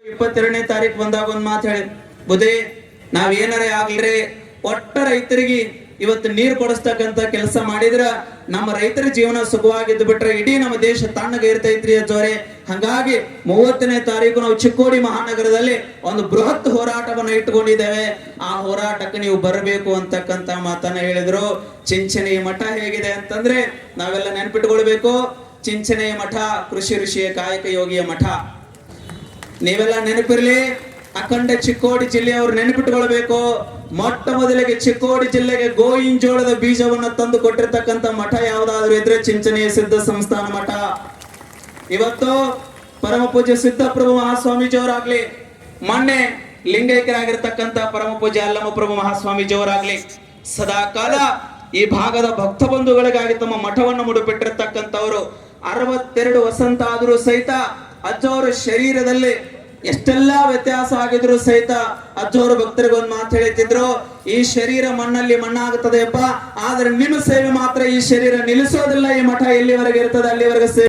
22ನೇ ತಾರೀಕು ಬಂದಾಗ ಒಂದ್ ಮಾತು ಹೇಳಿ, ಬುದ್ಧಿ ನಾವ್ ಏನಾರೇ ಆಗ್ಲ್ರಿ ಒಟ್ಟ ರೈತರಿಗೆ ಇವತ್ತು ನೀರು ಕೊಡಿಸ್ತಕ್ಕಂತ ಕೆಲಸ ಮಾಡಿದ್ರ ನಮ್ಮ ರೈತರ ಜೀವನ ಸುಖವಾಗಿದ್ದು ಬಿಟ್ರೆ ಇಡೀ ನಮ್ಮ ದೇಶ ತಣ್ಣಗೆ ಇರ್ತೈತ್ರಿ ಅಜ್ಜೋರೆ. ಹಂಗಾಗಿ 30ನೇ ತಾರೀಕು ನಾವು ಚಿಕ್ಕೋಡಿ ಮಹಾನಗರದಲ್ಲಿ ಒಂದು ಬೃಹತ್ ಹೋರಾಟವನ್ನ ಇಟ್ಟುಕೊಂಡಿದ್ದೇವೆ. ಆ ಹೋರಾಟಕ್ಕೆ ನೀವು ಬರಬೇಕು ಅಂತಕ್ಕಂತ ಮಾತನ್ನ ಹೇಳಿದ್ರು. ಚಿಂಚನೆಯ ಮಠ ಹೇಗಿದೆ ಅಂತಂದ್ರೆ ನಾವೆಲ್ಲ ನೆನ್ಪಿಟ್ಕೊಳ್ಬೇಕು. ಚಿಂಚನೆಯ ಮಠ ಕೃಷಿ ಋಷಿಯ ಕಾಯಕ ಯೋಗಿಯ ಮಠ. ನೀವೆಲ್ಲ ನೆನಪಿರ್ಲಿ. ಅಖಂಡ ಚಿಕ್ಕೋಡಿ ಜಿಲ್ಲೆಯವರು ನೆನಪಿಟ್ಟುಕೊಳ್ಬೇಕು. ಮೊಟ್ಟ ಮೊದಲಿಗೆ ಚಿಕ್ಕೋಡಿ ಜಿಲ್ಲೆಗೆ ಗೋವಿನ ಜೋಳದ ಬೀಜವನ್ನು ತಂದು ಕೊಟ್ಟಿರ್ತಕ್ಕಂಥ ಮಠ ಯಾವ್ದಾದ್ರು ಇದ್ರೆ ಚಿಂಚನೆಯ ಸಿದ್ಧ ಸಂಸ್ಥಾನ ಮಠ. ಇವತ್ತು ಪರಮ ಪೂಜ್ಯ ಸಿದ್ದಪ್ರಭು ಮಹಾಸ್ವಾಮೀಜಿಯವರಾಗ್ಲಿ, ಮೊನ್ನೆ ಲಿಂಗೈಕ್ಯರಾಗಿರ್ತಕ್ಕಂಥ ಪರಮ ಪೂಜ್ಯ ಅಲ್ಲಮಪ್ರಭು ಮಹಾಸ್ವಾಮೀಜಿಯವರಾಗ್ಲಿ ಸದಾ ಕಾಲ ಈ ಭಾಗದ ಭಕ್ತ ಬಂಧುಗಳಿಗಾಗಿ ತಮ್ಮ ಮಠವನ್ನು ಮುಡಿಪಿಟ್ಟಿರ್ತಕ್ಕಂಥವ್ರು. 62 ವಸಂತ ಆದರೂ ಸಹಿತ ಅಜ್ಜವರ ಶರೀರದಲ್ಲಿ ಎಷ್ಟೆಲ್ಲಾ ವ್ಯತ್ಯಾಸ ಆಗಿದ್ರು ಸಹಿತ ಅಜ್ಜವರು ಭಕ್ತರಿಗೆ ಒಂದ್ ಮಾತು ಹೇಳ್ತಿದ್ರು, ಈ ಶರೀರ ಮಣ್ಣಲ್ಲಿ ಮಣ್ಣಾಗುತ್ತದೆಯಪ್ಪ, ಆದ್ರೆ ನಿಮ್ಮ ಸೇವೆ ಮಾತ್ರ ಈ ಶರೀರ ನಿಲ್ಲಿಸೋದಿಲ್ಲ. ಈ ಮಠ ಎಲ್ಲಿವರೆಗೆ ಇರ್ತದೆ ಅಲ್ಲಿವರೆಗೆ ಸೇವೆ